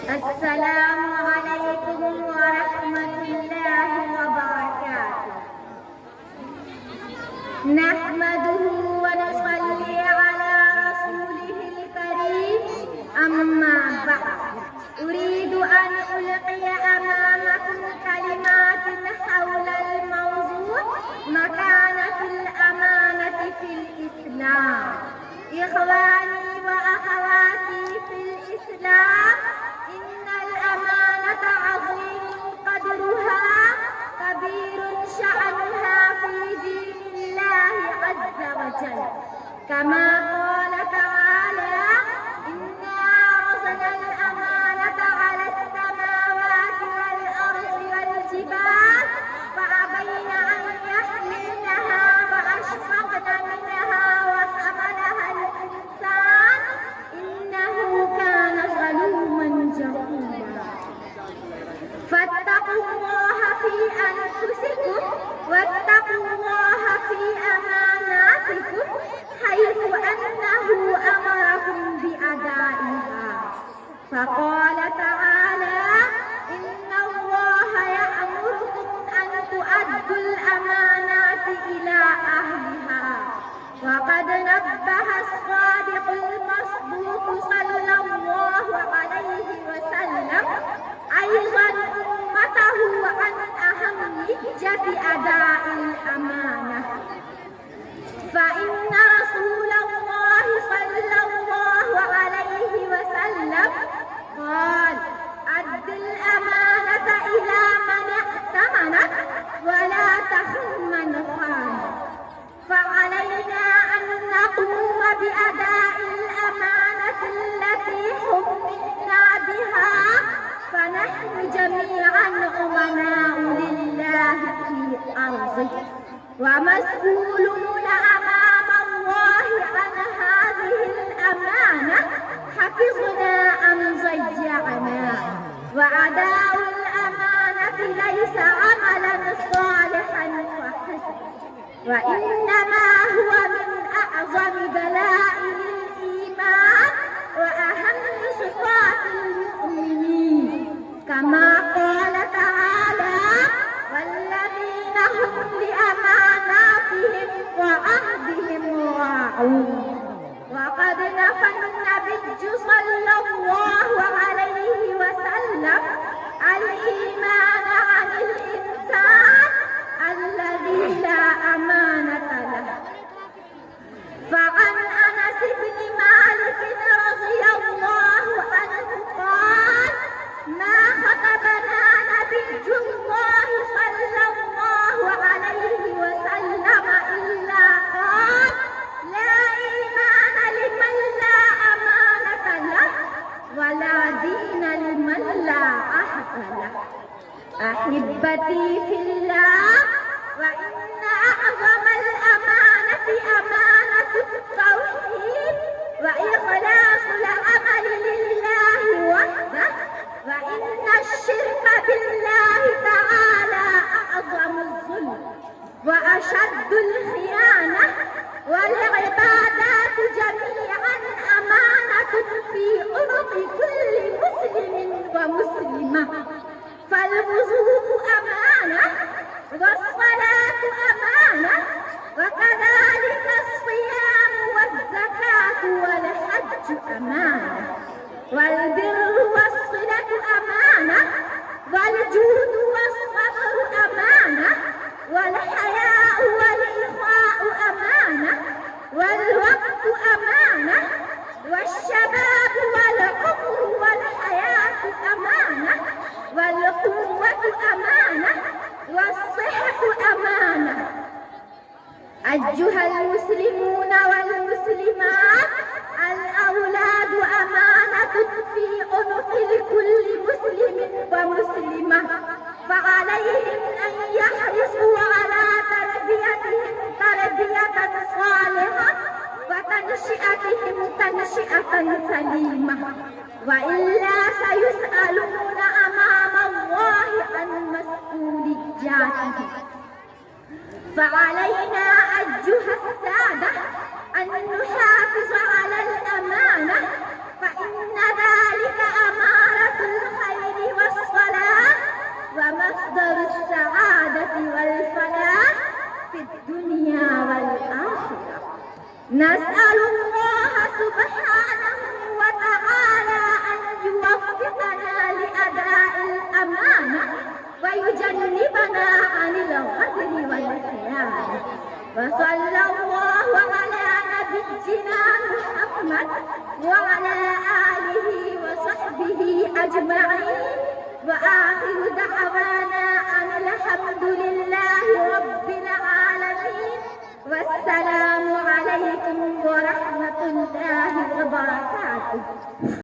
السلام عليكم ورحمة الله وبركاته. نحمده ونصلي على رسوله الكريم. أما بعد، أريد أن ألقي أمامكم كلمات حول الموضوع مكانة الأمانة في الإسلام. إخواني وأخواتي في الإسلام، إن الأمانة عظيم قدرها، كبير شأنها في دين الله عز وجل، كما قال تعالى: إنا عرضنا الأمانة على السماوات والأرض والجبال فأبين أن يحملنها وأشفقن منها وحملها الإنسان إنه كان ظلوما جهولا. فاتقوا الله في أنفسكم واتقوا الله في أماناتكم، حيث أنه أمركم بأدائها. فقال تعالى: إن الله يأمركم أن تؤدوا الأمانات إلى أهلها. وقد نبه الصادق المصدوق صلى الله عليه وسلم أيضا أمته عن أهمية أداء الأمانة، فإن رسول الله صلى الله عليه وسلم قال: أد الأمانة إلى من ائتمنك ولا تخن من خانك. فعلينا أن نقوم بأداء الأمانة التي حملنا بها، فنحن جميعا أمناء لله في أرضه ومسؤولون أمام الله عن هذه الأمانة، حفظنا أم ضيعنا. وأداء الأمانة ليس عملا صالحا وحسنا، وإنما هو من أعظم دلائل الإيمان وأهم صفات المؤمنين، كما قال تعالى: والذين هم لأماناتهم وعهدهم راعون. وقد نفى النبي صلى الله عليه وسلم الإيمان عن الإنسان الذي لا أمانة له. فعن أنس بن مالك رضي الله عنه قال: ما خطبنا نبي الله صلى الله عليه وسلم إلا قال: لا إيمان لمن لا أمانة له، ولا دين لمن لا عهد له. أحبتي في الله، وإن أعظم الأمانة أمانة التوحيد وإخلاص العمل لله وحده، وإن الشرك بالله تعالى أعظم الظلم وأشد الخيانة. والعبادات جميعا أمانة في عنق كل مسلم ومسلمة، فالوضوء أمانة، والصلاة أمانة، وكذلك الصيام والزكاة والحج أمانة، والبر والصلة أمانة، والجود والصبر أمانة، والحياء والإخاء أمانة، والوقت أمانة، والشباب والعمر والحياة أمانة، والقوة أمانة، والصحة أمانة. أيها المسلمون والمسلمات، الأولاد أمانة في عنق كل مسلم ومسلمة، فعليهم أن يحرصوا على تربيتهم تربية صالحة وتنشئتهم تنشئة سليمة، وإلا سيسألون أمام الله عن مسؤولياتهم. فعلينا أيها السادة أن نحافظ على الأمانة، فإن ذلك أمارة نسأل الله سبحانه وتعالى أن يوفقنا لأداء الأمانة ويجنبنا عن الغدر والخيانة. وصلى الله على نبينا محمد وعلى آله وصحبه أجمعين، وآخر دعوانا أن الحمد لله رب العالمين، والسلام عليكم ورحمة الله وبركاته.